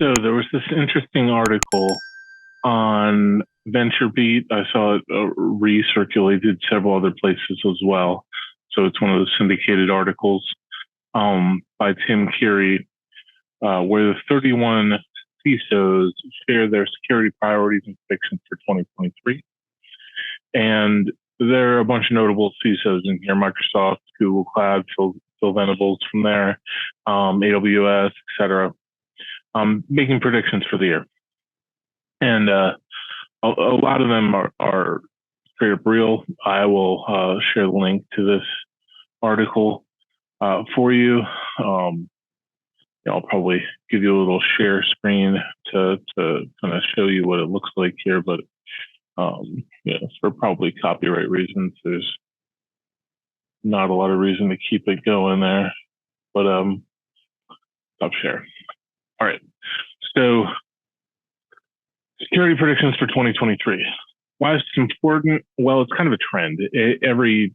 So there was this interesting article on VentureBeat. I saw it recirculated several other places as well. So it's one of those syndicated articles by Tim Keary, where the 31 CISOs share their security priorities and predictions for 2023. And there are a bunch of notable CISOs in here: Microsoft, Google Cloud, Phil Venables from there, AWS, etc., making predictions for the year. And a lot of them are straight up real. I will share the link to this article for you. I'll probably give you a little share screen to kind of show you what it looks like here, but for probably copyright reasons, there's not a lot of reason to keep it going there. But stop share. All right. So security predictions for 2023. Why is it important? Well, it's kind of a trend. Every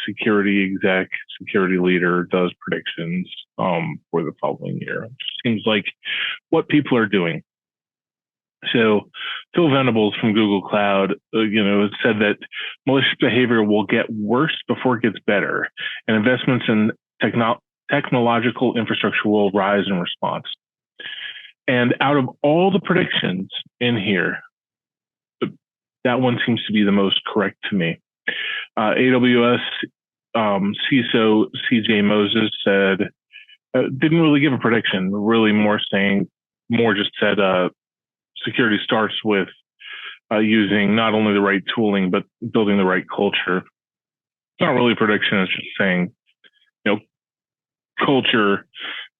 security exec, security leader does predictions for the following year. It seems like what people are doing. So Phil Venables from Google Cloud, said that malicious behavior will get worse before it gets better, and investments in technological infrastructure will rise in response. And out of all the predictions in here, that one seems to be the most correct to me. AWS CISO CJ Moses said, didn't really give a prediction, really more just said security starts with using not only the right tooling, but building the right culture. It's not really a prediction, it's just saying, culture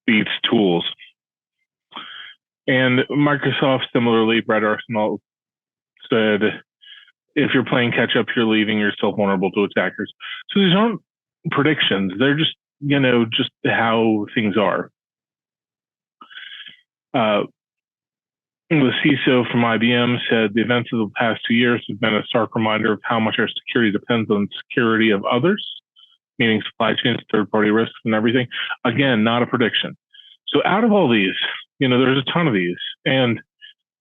beats tools. And Microsoft, similarly, Brett Arsenault said, if you're playing catch up, you're leaving yourself vulnerable to attackers. So these aren't predictions. They're just, just how things are. The CISO from IBM said the events of the past 2 years have been a stark reminder of how much our security depends on the security of others, meaning supply chains, third-party risks, and everything. Again, not a prediction. So out of all these, there's a ton of these, and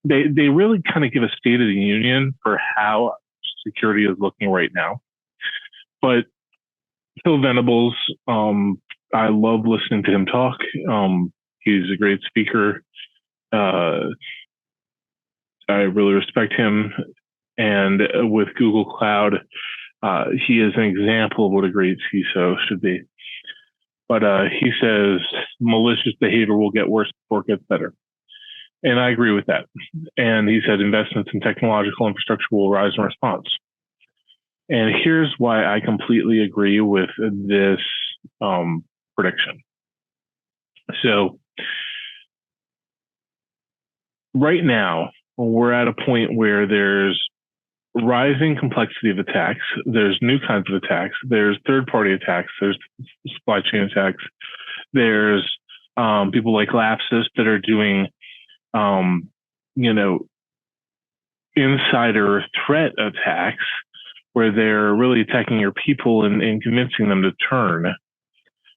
they really kind of give a state of the union for how security is looking right now. But Phil Venables, I love listening to him talk. He's a great speaker. I really respect him. And with Google Cloud, he is an example of what a great CISO should be. But he says malicious behavior will get worse before it gets better. And I agree with that. And he said investments in technological infrastructure will rise in response. And here's why I completely agree with this prediction. So right now, we're at a point where there's rising complexity of attacks. There's new kinds of attacks. There's third-party attacks. There's supply chain attacks. There's people like Lapsus that are doing, insider threat attacks where they're really attacking your people and convincing them to turn.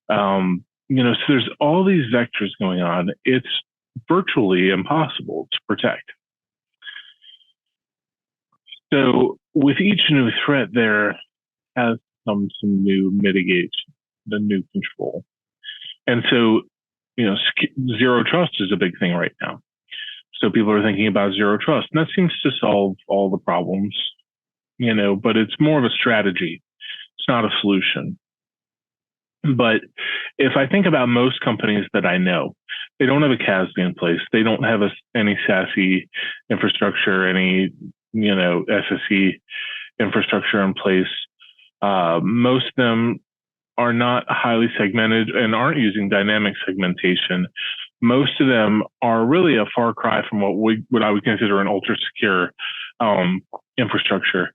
So there's all these vectors going on. It's virtually impossible to protect. So with each new threat, there has come some new mitigation, the new control. And so, zero trust is a big thing right now. So people are thinking about zero trust, and that seems to solve all the problems, but it's more of a strategy. It's not a solution. But if I think about most companies that I know, they don't have a CASB in place. They don't have any SASE infrastructure, any SSE infrastructure in place. Most of them are not highly segmented and aren't using dynamic segmentation. Most of them are really a far cry from what I would consider an ultra secure infrastructure.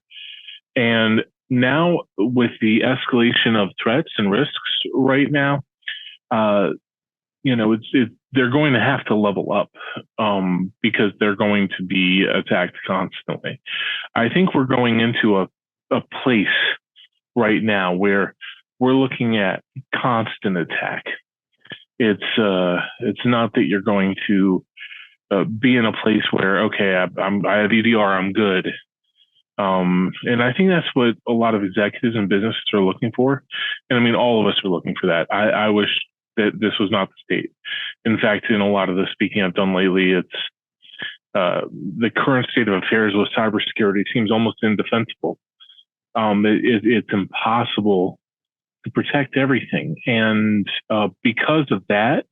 And now with the escalation of threats and risks right now, they're going to have to level up because they're going to be attacked constantly. I think we're going into a place right now where we're looking at constant attack. It's not that you're going to be in a place where, okay, I have EDR, I'm good. And I think that's what a lot of executives and businesses are looking for. And I mean, all of us are looking for that. I wish that this was not the state. In fact, in a lot of the speaking I've done lately, it's the current state of affairs with cybersecurity seems almost indefensible. It's impossible to protect everything. And because of that,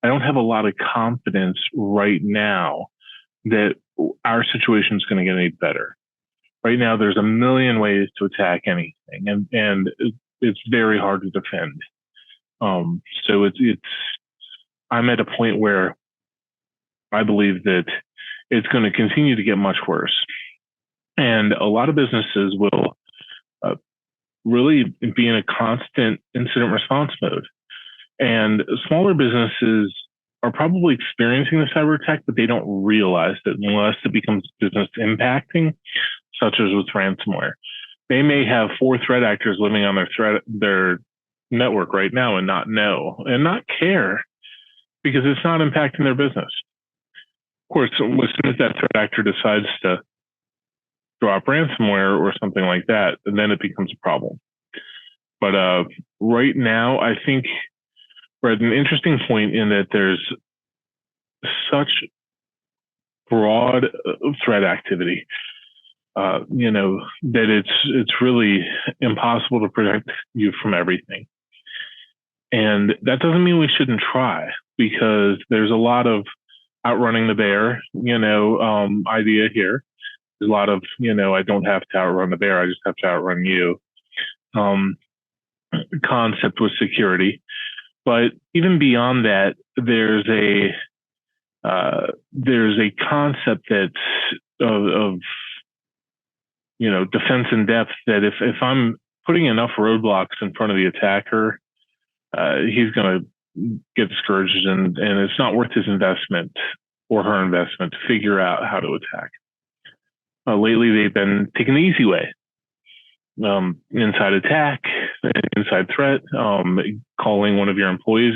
I don't have a lot of confidence right now that our situation is going to get any better. Right now, there's a million ways to attack anything, and it's very hard to defend. So I'm at a point where I believe that it's going to continue to get much worse, and a lot of businesses will really be in a constant incident response mode. And smaller businesses are probably experiencing the cyber attack, but they don't realize that unless it becomes business impacting, such as with ransomware. They may have 4 threat actors living on their network right now and not know and not care because it's not impacting their business. Of course, as soon as that threat actor decides to drop ransomware or something like that, and then it becomes a problem. But right now, I think we're at an interesting point in that there's such broad threat activity, that it's really impossible to protect you from everything. And that doesn't mean we shouldn't try, because there's a lot of outrunning the bear, idea here. There's a lot of, I don't have to outrun the bear, I just have to outrun you. Concept with security. But even beyond that, there's a concept that's of defense in depth, that if I'm putting enough roadblocks in front of the attacker, he's going to get discouraged, and it's not worth his investment or her investment to figure out how to attack. Lately, they've been taking the easy way. Inside attack, inside threat, calling one of your employees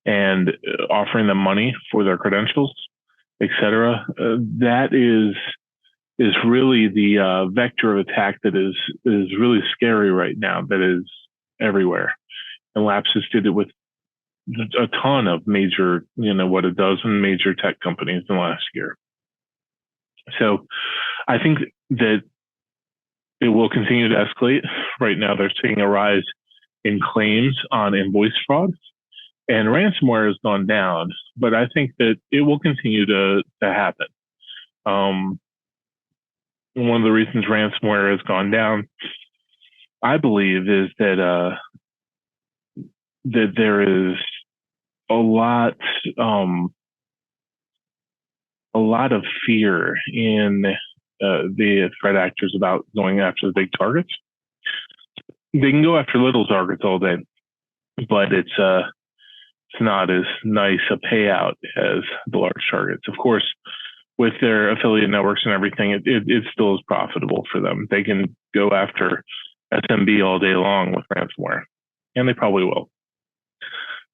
and offering them money for their credentials, etc. That is really the vector of attack that is really scary right now, that is everywhere. And Lapsus did it with a ton of major, what, a dozen major tech companies in the last year. So I think that it will continue to escalate. Right now, they're seeing a rise in claims on invoice fraud, and ransomware has gone down, but I think that it will continue to happen. One of the reasons ransomware has gone down, I believe, is that that there is a lot of fear in the threat actors about going after the big targets. They can go after little targets all day, but it's not as nice a payout as the large targets. Of course, with their affiliate networks and everything, it still is profitable for them. They can go after SMB all day long with ransomware, and they probably will.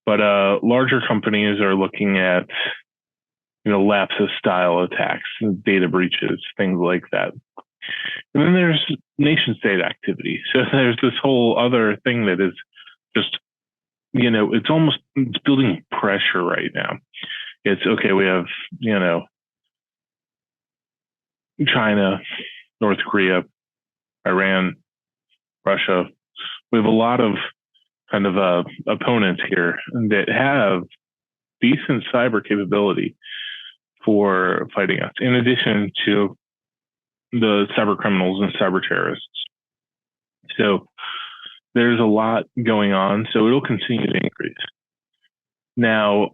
But larger companies are looking at Lapsus style attacks, data breaches, things like that. And then there's nation state activity. So there's this whole other thing that is just, it's building pressure right now. It's okay, we have, China, North Korea, Iran, Russia. We have a lot of kind of opponents here that have decent cyber capability for fighting us, in addition to the cyber criminals and cyber terrorists. So there's a lot going on, so it'll continue to increase. Now,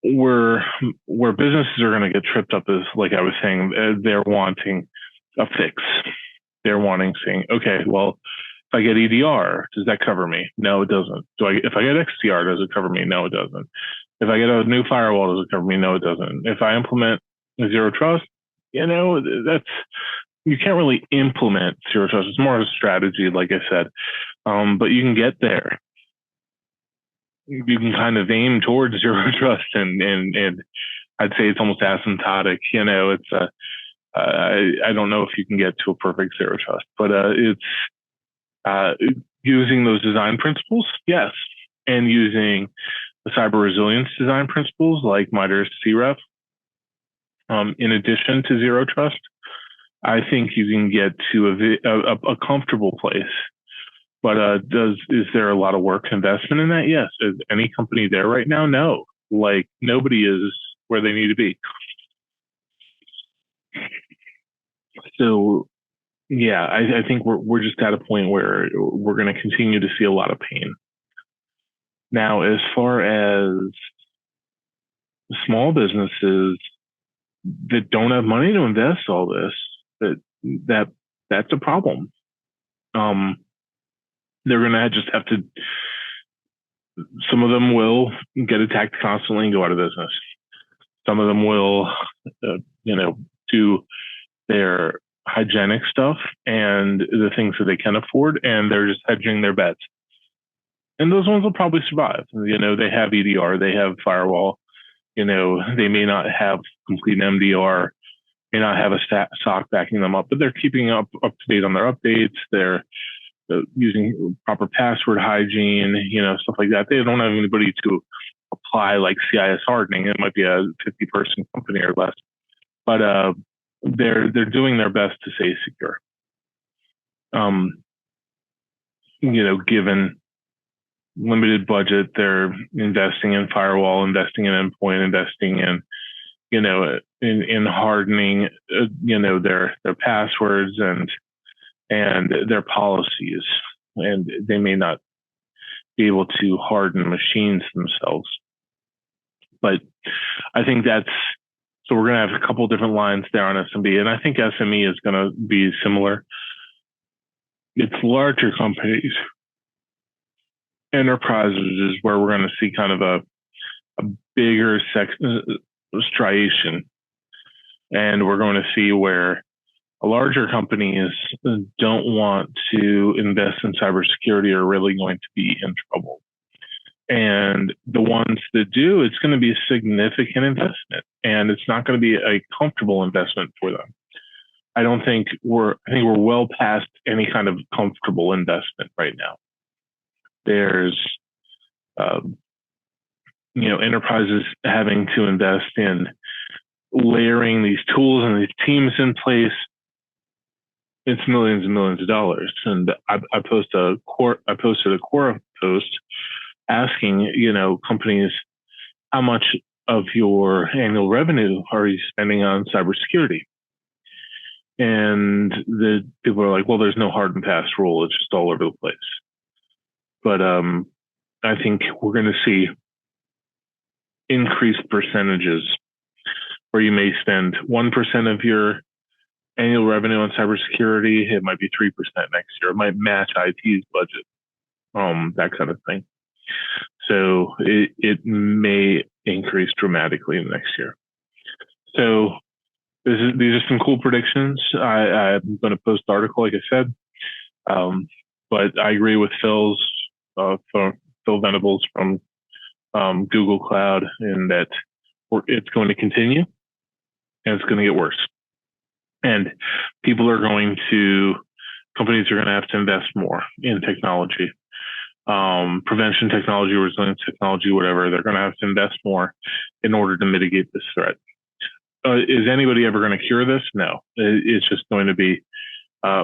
where businesses are going to get tripped up is, like I was saying, they're wanting a fix. They're wanting saying, okay, well, if I get EDR, does that cover me? No, it doesn't. If I get XDR, does it cover me? No, it doesn't. If I get a new firewall, does it cover me? No, it doesn't. If I implement zero trust, you can't really implement zero trust. It's more of a strategy, like I said. But you can get there. You can kind of aim towards zero trust and I'd say it's almost asymptotic. It's I don't know if you can get to a perfect zero trust, but it's uh, using those design principles, yes, and using the cyber resilience design principles like MITRE CREF, in addition to zero trust. I think you can get to a comfortable place. But is there a lot of work investment in that? Yes. Is any company there right now? No. Like nobody is where they need to be. So yeah, I think we're just at a point where we're going to continue to see a lot of pain. Now, as far as small businesses that don't have money to invest all this, that that's a problem. They're going to just have to. Some of them will get attacked constantly and go out of business. Some of them will, do their hygienic stuff and the things that they can afford, and they're just hedging their bets. And those ones will probably survive. They have EDR, they have firewall. They may not have complete MDR, may not have a SOC backing them up, but they're keeping up to date on their updates. They're using proper password hygiene, stuff like that. They don't have anybody to apply like CIS hardening. It might be a 50-person company or less, but they're doing their best to stay secure. Given limited budget, they're investing in firewall, investing in endpoint, investing in in hardening their passwords and their policies, and they may not be able to harden machines themselves. But I think so we're going to have a couple different lines there on SMB, and I think SME is going to be similar. It's larger companies, enterprises is where we're going to see kind of a bigger striation, and we're going to see where larger companies don't want to invest in cybersecurity are really going to be in trouble. And the ones that do, it's going to be a significant investment, and it's not going to be a comfortable investment for them. I think we're well past any kind of comfortable investment right now. There's, enterprises having to invest in layering these tools and these teams in place. It's millions and millions of dollars. And I posted a Quora post asking, companies, how much of your annual revenue are you spending on cybersecurity? And the people are like, well, there's no hard and fast rule. It's just all over the place. But I think we're going to see increased percentages where you may spend 1% of your annual revenue on cybersecurity. It might be 3% next year. It might match IT's budget, that kind of thing. So it may increase dramatically in the next year. So these are some cool predictions. I'm going to post the article, like I said, but I agree with Phil Venables from Google Cloud in that it's going to continue and it's going to get worse. And companies are going to have to invest more in technology, prevention technology, resilience technology, whatever. They're going to have to invest more in order to mitigate this threat. Is anybody ever going to cure this? No. It's just going to be,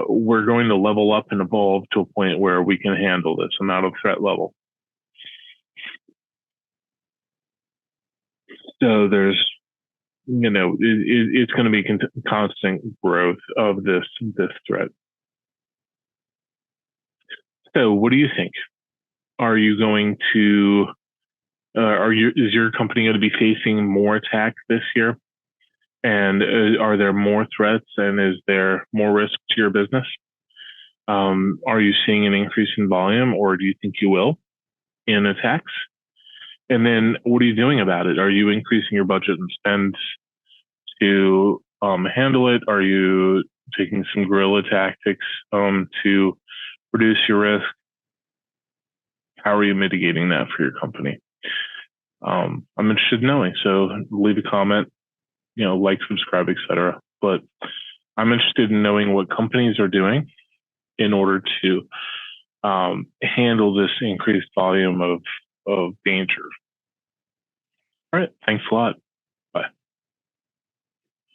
we're going to level up and evolve to a point where we can handle this amount of threat level. So there's, it's going to be constant growth of this threat. So what do you think? Are you going to, is your company going to be facing more attacks this year? And are there more threats, and is there more risk to your business? Are you seeing an increase in volume, or do you think you will in attacks? And then what are you doing about it? Are you increasing your budget and spend to handle it? Are you taking some guerrilla tactics to reduce your risk? How are you mitigating that for your company? I'm interested in knowing. So leave a comment, like, subscribe, etc. But I'm interested in knowing what companies are doing in order to handle this increased volume of danger. All right. Thanks a lot.